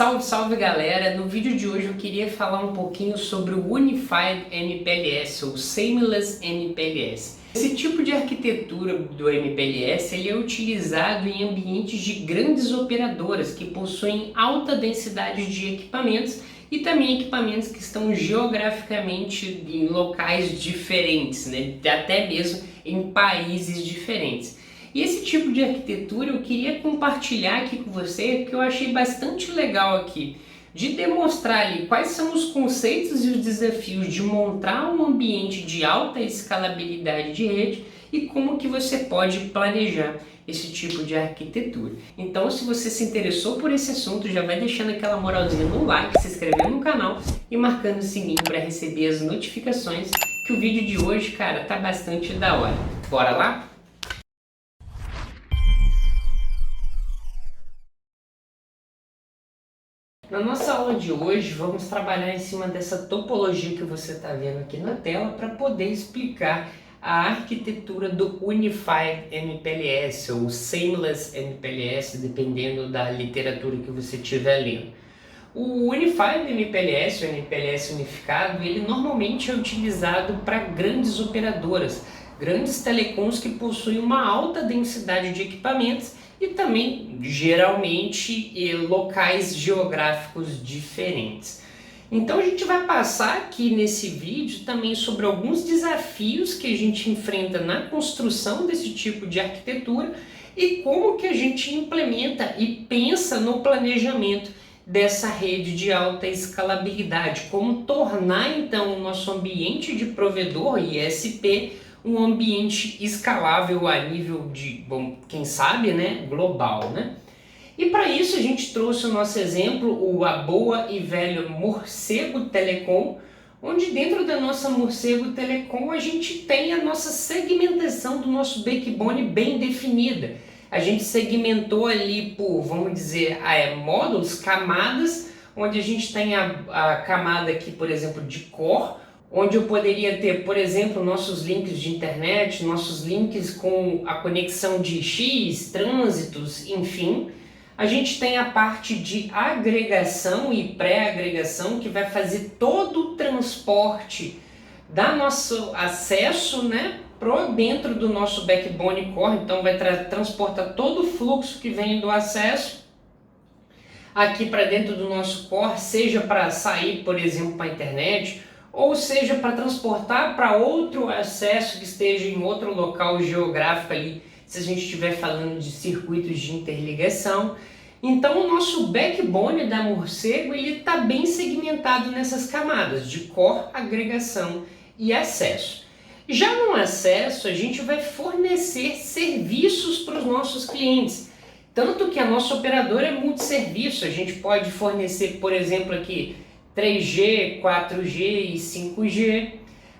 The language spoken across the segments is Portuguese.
Salve, salve galera! No vídeo de hoje eu queria falar um pouquinho sobre o Unified MPLS ou Seamless MPLS. Esse tipo de arquitetura do MPLS ele é utilizado em ambientes de grandes operadoras que possuem alta densidade de equipamentos e também equipamentos que estão geograficamente em locais diferentes, né? Até mesmo em países diferentes. E esse tipo de arquitetura eu queria compartilhar aqui com você, que eu achei bastante legal aqui, de demonstrar ali quais são os conceitos e os desafios de montar um ambiente de alta escalabilidade de rede e como que você pode planejar esse tipo de arquitetura. Então, se você se interessou por esse assunto, já vai deixando aquela moralzinha no like, se inscrevendo no canal e marcando o sininho para receber as notificações, que o vídeo de hoje, cara, tá bastante da hora. Bora lá? Na nossa aula de hoje, vamos trabalhar em cima dessa topologia que você está vendo aqui na tela para poder explicar a arquitetura do Unified MPLS ou Seamless MPLS, dependendo da literatura que você estiver lendo. O Unified MPLS, o MPLS unificado, ele normalmente é utilizado para grandes operadoras, grandes telecoms que possuem uma alta densidade de equipamentos e também, geralmente, locais geográficos diferentes. Então a gente vai passar aqui nesse vídeo também sobre alguns desafios que a gente enfrenta na construção desse tipo de arquitetura e como que a gente implementa e pensa no planejamento dessa rede de alta escalabilidade, como tornar então o nosso ambiente de provedor ISP um ambiente escalável a nível de, bom, quem sabe, né, global, né? E para isso a gente trouxe o nosso exemplo, a boa e velha Morcego Telecom, onde dentro da nossa Morcego Telecom a gente tem a nossa segmentação do nosso backbone bem definida. A gente segmentou ali por, vamos dizer, módulos, camadas, onde a gente tem a camada aqui, por exemplo, de core, onde eu poderia ter, por exemplo, nossos links de internet, nossos links com a conexão de X, trânsitos, enfim. A gente tem a parte de agregação e pré-agregação, que vai fazer todo o transporte da nosso acesso, né, dentro do nosso backbone core. Então vai transportar todo o fluxo que vem do acesso aqui para dentro do nosso core, seja para sair, por exemplo, para a internet, ou seja, para transportar para outro acesso que esteja em outro local geográfico ali, se a gente estiver falando de circuitos de interligação. Então o nosso backbone da Morcego está bem segmentado nessas camadas de core, agregação e acesso. Já no acesso, a gente vai fornecer serviços para os nossos clientes, tanto que a nossa operadora é multisserviço. A gente pode fornecer, por exemplo, aqui 3G, 4G e 5G.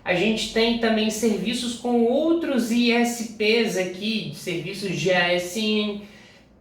A gente tem também serviços com outros ISPs aqui, serviços de ASN.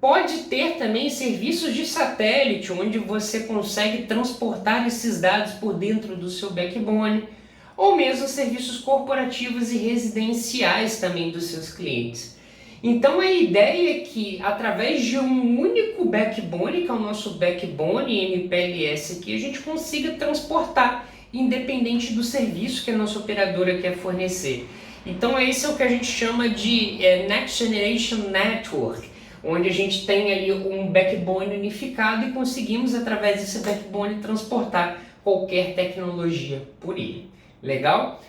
Pode ter também serviços de satélite, onde você consegue transportar esses dados por dentro do seu backbone, ou mesmo serviços corporativos e residenciais também dos seus clientes. Então a ideia é que através de um único backbone, que é o nosso backbone MPLS aqui, a gente consiga transportar, independente do serviço que a nossa operadora quer fornecer. Então esse é o que a gente chama de Next Generation Network, onde a gente tem ali um backbone unificado e conseguimos através desse backbone transportar qualquer tecnologia por ele. Legal?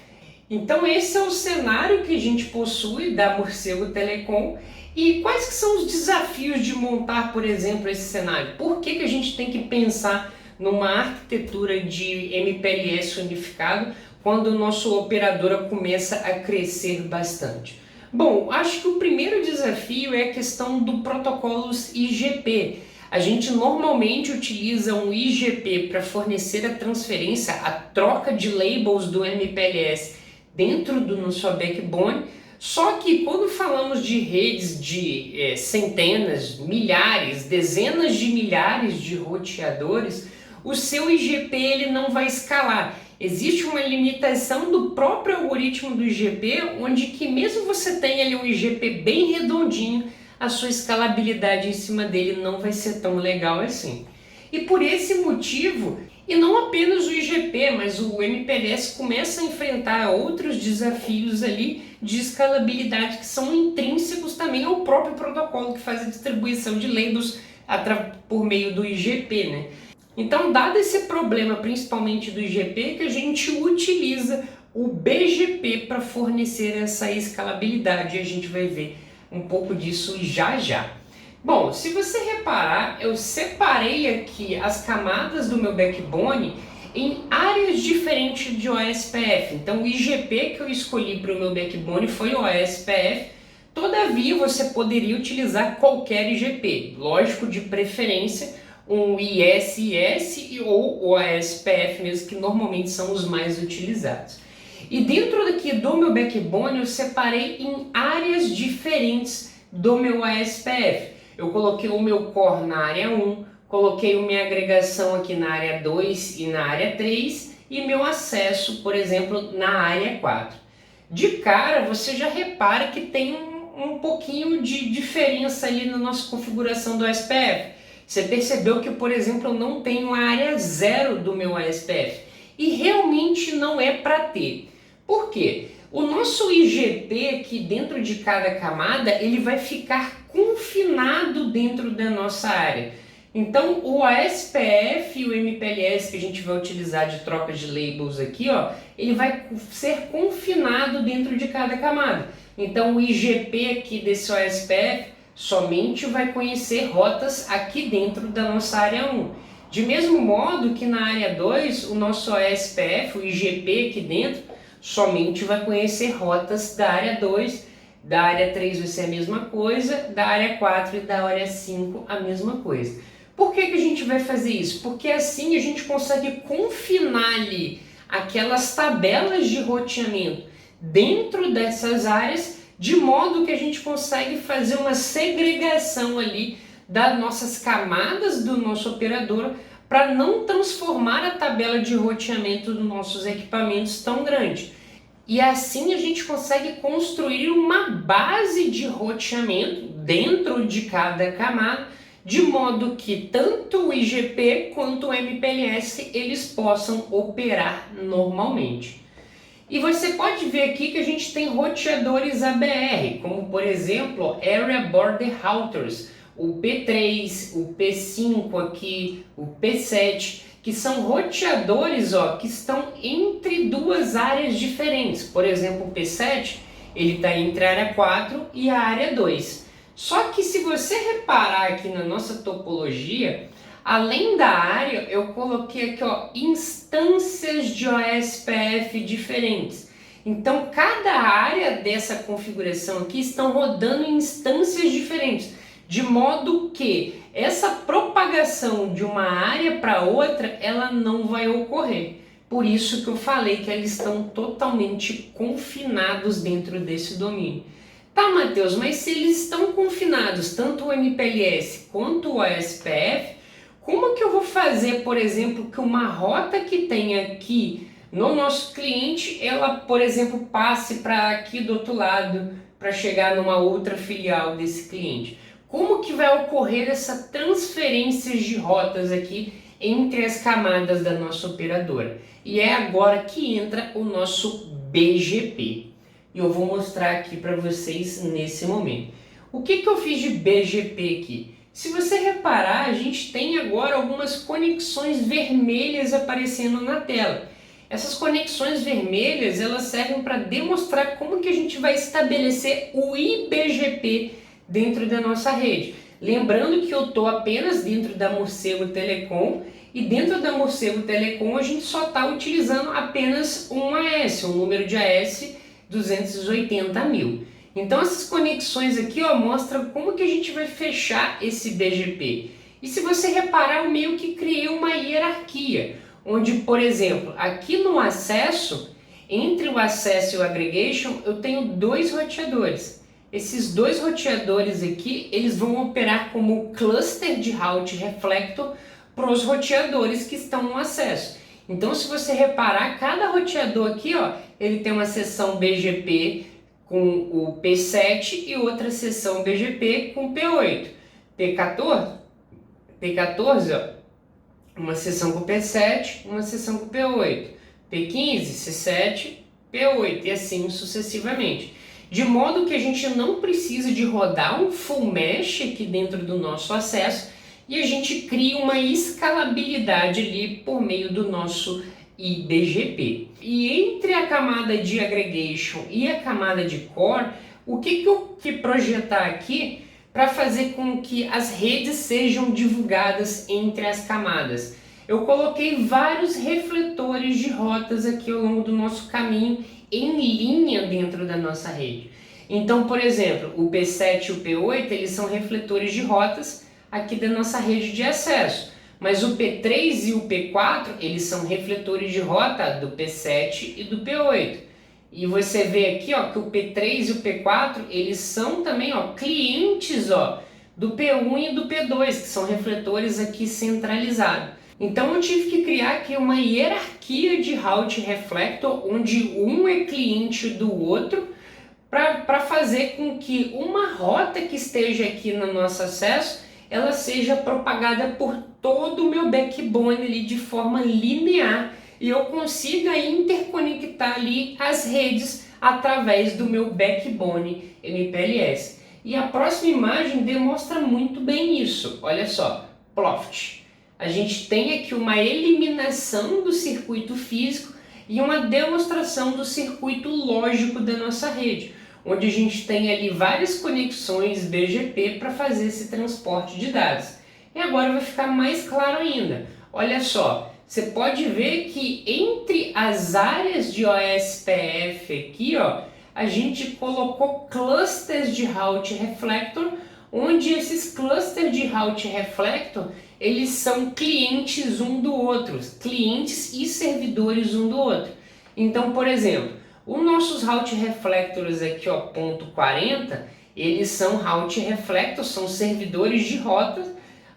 Então esse é o cenário que a gente possui da Morcego Telecom. E quais que são os desafios de montar, por exemplo, esse cenário? Por que a gente tem que pensar numa arquitetura de MPLS unificado quando a nossa operadora começa a crescer bastante? Bom, acho que o primeiro desafio é a questão do protocolos IGP. A gente normalmente utiliza um IGP para fornecer a transferência, a troca de labels do MPLS dentro do nosso backbone, só que quando falamos de redes de centenas, milhares, dezenas de milhares de roteadores, o seu IGP ele não vai escalar. Existe uma limitação do próprio algoritmo do IGP, onde que mesmo você tenha ali um IGP bem redondinho, a sua escalabilidade em cima dele não vai ser tão legal assim. E por esse motivo, e não apenas o IGP, mas o MPLS começa a enfrentar outros desafios ali de escalabilidade que são intrínsecos também ao próprio protocolo que faz a distribuição de labels por meio do IGP, né? Então, dado esse problema, principalmente do IGP, que a gente utiliza o BGP para fornecer essa escalabilidade, e a gente vai ver um pouco disso já já. Bom, se você reparar, eu separei aqui as camadas do meu backbone em áreas diferentes de OSPF. Então o IGP que eu escolhi para o meu backbone foi o OSPF, todavia você poderia utilizar qualquer IGP, lógico, de preferência um ISIS ou o OSPF mesmo, que normalmente são os mais utilizados. E dentro daqui do meu backbone eu separei em áreas diferentes do meu OSPF. Eu coloquei o meu core na área 1, coloquei a minha agregação aqui na área 2 e na área 3 e meu acesso, por exemplo, na área 4. De cara, você já repara que tem um pouquinho de diferença ali na nossa configuração do OSPF. Você percebeu que, por exemplo, eu não tenho a área 0 do meu OSPF. E realmente não é para ter. Por quê? O nosso IGP aqui dentro de cada camada, ele vai ficar confinado dentro da nossa área. Então o OSPF e o MPLS que a gente vai utilizar de troca de labels aqui, ó, ele vai ser confinado dentro de cada camada. Então o IGP aqui desse OSPF somente vai conhecer rotas aqui dentro da nossa área 1. De mesmo modo que na área 2, o nosso OSPF, o IGP aqui dentro, somente vai conhecer rotas da área 2, da área 3 vai ser a mesma coisa, da área 4 e da área 5 a mesma coisa. Por que a gente vai fazer isso? Porque assim a gente consegue confinar ali aquelas tabelas de roteamento dentro dessas áreas, de modo que a gente consegue fazer uma segregação ali das nossas camadas do nosso operador para não transformar a tabela de roteamento dos nossos equipamentos tão grande. E assim a gente consegue construir uma base de roteamento dentro de cada camada, de modo que tanto o IGP quanto o MPLS eles possam operar normalmente. E você pode ver aqui que a gente tem roteadores ABR, como por exemplo Area Border Routers, o P3, o P5 aqui, o P7, que são roteadores, ó, que estão entre duas áreas diferentes. Por exemplo, o P7 ele está entre a área 4 e a área 2. Só que se você reparar aqui na nossa topologia, além da área, eu coloquei aqui, ó, instâncias de OSPF diferentes. Então, cada área dessa configuração aqui estão rodando em instâncias diferentes, de modo que essa propagação de uma área para outra, ela não vai ocorrer. Por isso que eu falei que eles estão totalmente confinados dentro desse domínio. Tá, Matheus, mas se eles estão confinados, tanto o MPLS quanto o OSPF, como que eu vou fazer, por exemplo, que uma rota que tem aqui no nosso cliente, ela, por exemplo, passe para aqui do outro lado, para chegar numa outra filial desse cliente? Como que vai ocorrer essa transferência de rotas aqui entre as camadas da nossa operadora? E é agora que entra o nosso BGP. E eu vou mostrar aqui para vocês nesse momento. O que eu fiz de BGP aqui? Se você reparar, a gente tem agora algumas conexões vermelhas aparecendo na tela. Essas conexões vermelhas, elas servem para demonstrar como que a gente vai estabelecer o IBGP dentro da nossa rede. Lembrando que eu estou apenas dentro da Morcego Telecom e dentro da Morcego Telecom a gente só está utilizando apenas um AS, um número de AS 280.000. Então essas conexões aqui, ó, mostram como que a gente vai fechar esse BGP. E se você reparar, eu meio que criei uma hierarquia, onde, por exemplo, aqui no acesso, entre o acesso e o aggregation, eu tenho dois roteadores. Esses dois roteadores aqui, eles vão operar como cluster de route reflector para os roteadores que estão no acesso. Então, se você reparar, cada roteador aqui, ó, ele tem uma seção BGP com o P7 e outra seção BGP com o P8. P14, ó, uma seção com P7, uma seção com P8, P15, C7, P8 e assim sucessivamente. De modo que a gente não precisa de rodar um full mesh aqui dentro do nosso acesso e a gente cria uma escalabilidade ali por meio do nosso IBGP. E entre a camada de aggregation e a camada de core, o que eu que projetar aqui para fazer com que as redes sejam divulgadas entre as camadas? Eu coloquei vários refletores de rotas aqui ao longo do nosso caminho em linha dentro da nossa rede. Então, por exemplo, o P7 e o P8 eles são refletores de rotas aqui da nossa rede de acesso, mas o P3 e o P4 eles são refletores de rota do P7 e do P8. E você vê aqui ó, que o P3 e o P4 eles são também ó, clientes ó, do P1 e do P2, que são refletores aqui centralizados. Então eu tive que criar aqui uma hierarquia de route reflector, onde um é cliente do outro, para fazer com que uma rota que esteja aqui no nosso acesso, ela seja propagada por todo o meu backbone ali de forma linear e eu consiga interconectar ali as redes através do meu backbone MPLS. E a próxima imagem demonstra muito bem isso. Olha só, Ploft. A gente tem aqui uma eliminação do circuito físico e uma demonstração do circuito lógico da nossa rede, onde a gente tem ali várias conexões BGP para fazer esse transporte de dados. E agora vai ficar mais claro ainda. Olha só, você pode ver que entre as áreas de OSPF aqui, ó, a gente colocou clusters de route reflector, onde esses clusters de route reflector eles são clientes um do outro, clientes e servidores um do outro. Então, por exemplo, os nossos route reflectors aqui, ó, ponto 40, eles são route reflectors, são servidores de rotas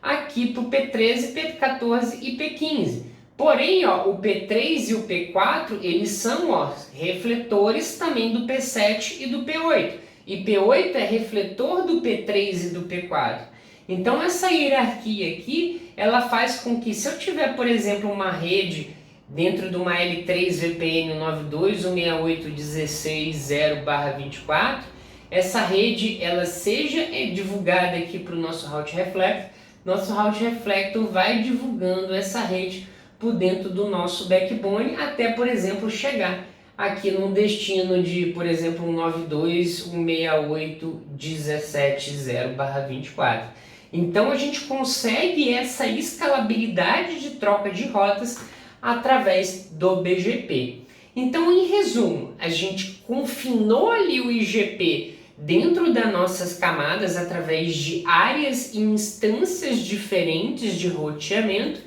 aqui para o P13, P14 e P15. Porém, ó, o P3 e o P4, eles são ó, refletores também do P7 e do P8. E P8 é refletor do P3 e do P4. Então essa hierarquia aqui, ela faz com que se eu tiver, por exemplo, uma rede dentro de uma L3 VPN 92.168.16.0/24, essa rede ela seja divulgada aqui para o nosso route reflector. Nosso route reflector vai divulgando essa rede por dentro do nosso backbone até, por exemplo, chegar aqui num destino de, por exemplo, 92.168.17.0/24. Então a gente consegue essa escalabilidade de troca de rotas através do BGP. Então, em resumo, a gente confinou ali o IGP dentro das nossas camadas através de áreas e instâncias diferentes de roteamento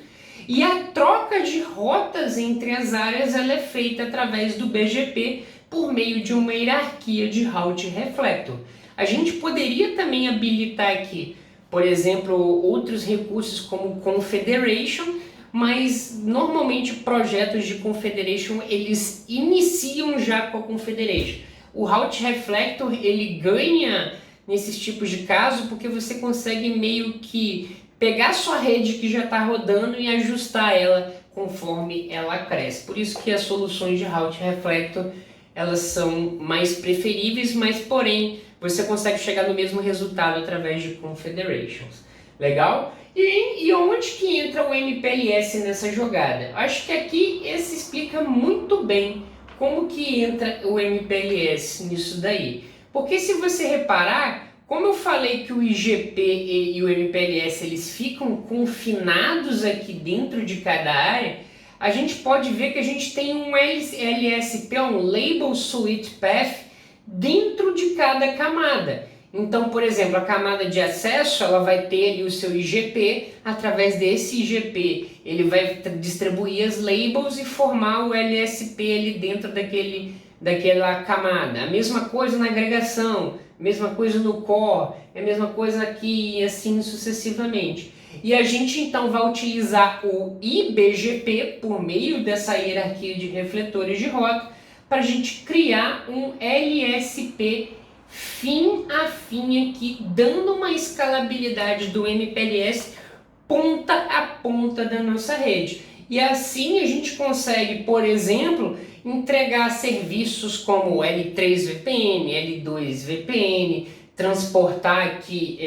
e a troca de rotas entre as áreas ela é feita através do BGP por meio de uma hierarquia de route reflector. A gente poderia também habilitar aqui, por exemplo, outros recursos como Confederation, mas normalmente projetos de Confederation eles iniciam já com a Confederation. O Route Reflector ele ganha nesses tipos de caso porque você consegue meio que pegar a sua rede que já está rodando e ajustar ela conforme ela cresce. Por isso que as soluções de Route Reflector elas são mais preferíveis, mas porém você consegue chegar no mesmo resultado através de Confederations. Legal? E onde que entra o MPLS nessa jogada? Acho que aqui esse explica muito bem como que entra o MPLS nisso daí. Porque se você reparar, como eu falei que o IGP e o MPLS eles ficam confinados aqui dentro de cada área, a gente pode ver que a gente tem um LSP, um Label Suite Path, dentro de cada camada. Então, por exemplo, a camada de acesso ela vai ter ali o seu IGP, através desse IGP ele vai distribuir as labels e formar o LSP ali dentro daquela camada. A mesma coisa na agregação, mesma coisa no core, é a mesma coisa aqui e assim sucessivamente. E a gente então vai utilizar o IBGP por meio dessa hierarquia de refletores de rota para a gente criar um LSP fim a fim aqui, dando uma escalabilidade do MPLS ponta a ponta da nossa rede. E assim a gente consegue, por exemplo, entregar serviços como L3 VPN, L2 VPN, transportar aqui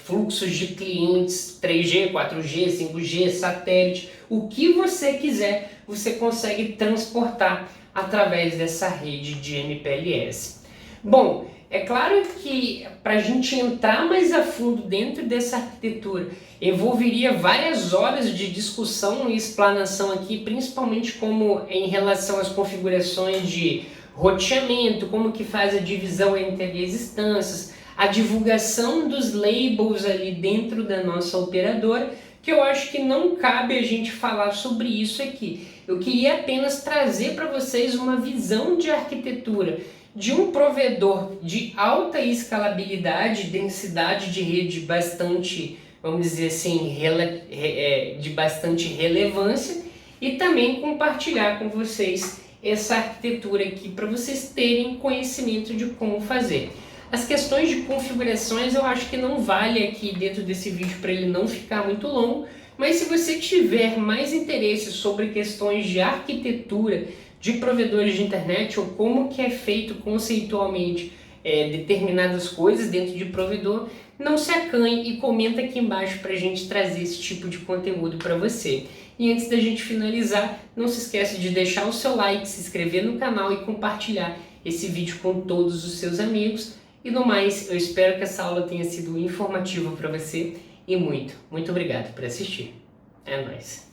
fluxos de clientes 3G, 4G, 5G, satélite, o que você quiser, você consegue transportar através dessa rede de MPLS. Bom, é claro que para a gente entrar mais a fundo dentro dessa arquitetura, envolveria várias horas de discussão e explanação aqui, principalmente como em relação às configurações de roteamento, como que faz a divisão entre as instâncias, a divulgação dos labels ali dentro da nossa operadora, que eu acho que não cabe a gente falar sobre isso aqui. Eu queria apenas trazer para vocês uma visão de arquitetura de um provedor de alta escalabilidade, densidade de rede bastante, vamos dizer assim, de bastante relevância, e também compartilhar com vocês essa arquitetura aqui para vocês terem conhecimento de como fazer. As questões de configurações eu acho que não vale aqui dentro desse vídeo para ele não ficar muito longo, mas se você tiver mais interesse sobre questões de arquitetura, de provedores de internet ou como que é feito conceitualmente determinadas coisas dentro de provedor, não se acanhe e comenta aqui embaixo para a gente trazer esse tipo de conteúdo para você. E antes da gente finalizar, não se esqueça de deixar o seu like, se inscrever no canal e compartilhar esse vídeo com todos os seus amigos. E no mais, eu espero que essa aula tenha sido informativa para você e muito obrigado por assistir. É nóis!